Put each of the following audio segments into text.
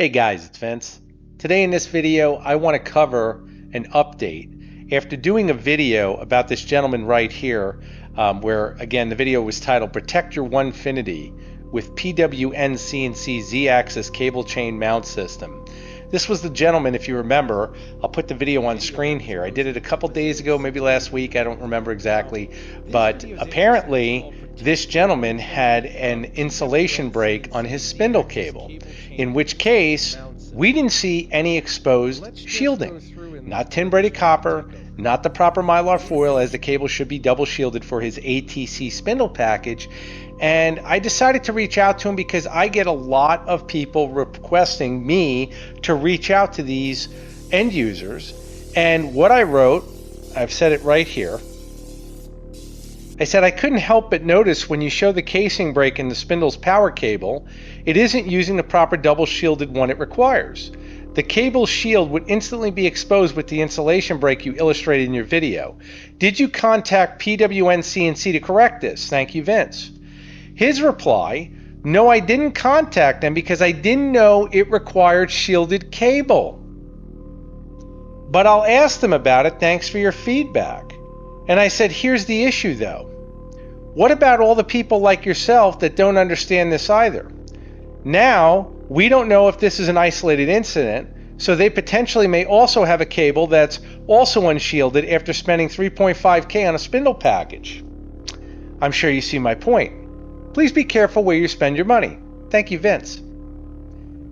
Hey guys, it's Vince. Today in this video, I want to cover an update. After doing a video about this gentleman right here, where again the video was titled Protect Your Onefinity with PWN-CNC Z-axis cable chain mount system. This was the gentleman, if you remember. I'll put the video on screen here. I did it a couple days ago, maybe last week, I don't remember exactly, but apparently this gentleman had an insulation break on his spindle cable, in which case we didn't see any exposed shielding. Not tin-braided copper, not the proper mylar foil, as the cable should be double shielded for his ATC spindle package. And I decided to reach out to him because I get a lot of people requesting me to reach out to these end users. And what I wrote, I've said it right here, I said I couldn't help but notice when you show the casing break in the spindle's power cable, it isn't using the proper double shielded one it requires. The cable shield would instantly be exposed with the insulation break you illustrated in your video. Did you contact PWN-CNC to correct this? Thank you, Vince. His reply, no, I didn't contact them because I didn't know it required shielded cable. But I'll ask them about it, thanks for your feedback. And I said, here's the issue though. What about all the people like yourself that don't understand this either? Now, we don't know if this is an isolated incident, so they potentially may also have a cable that's also unshielded after spending $3.5K on a spindle package. I'm sure you see my point. Please be careful where you spend your money. Thank you, Vince.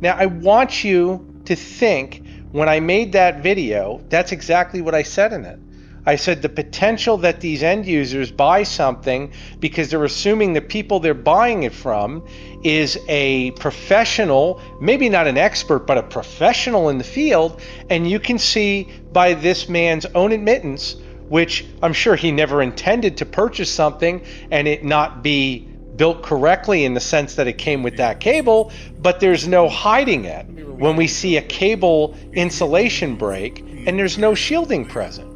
Now, I want you to think, when I made that video, that's exactly what I said in it. I said the potential that these end users buy something because they're assuming the people they're buying it from is a professional, maybe not an expert, but a professional in the field. And you can see by this man's own admittance, which I'm sure he never intended to purchase something and it not be built correctly in the sense that it came with that cable, but there's no hiding it when we see a cable insulation break and there's no shielding present.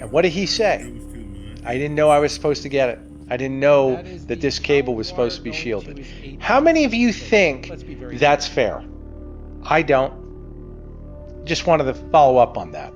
And what did he say? I didn't know I was supposed to get it. I didn't know that this cable was supposed to be shielded. How many of you think that's fair? I don't. Just wanted to follow up on that.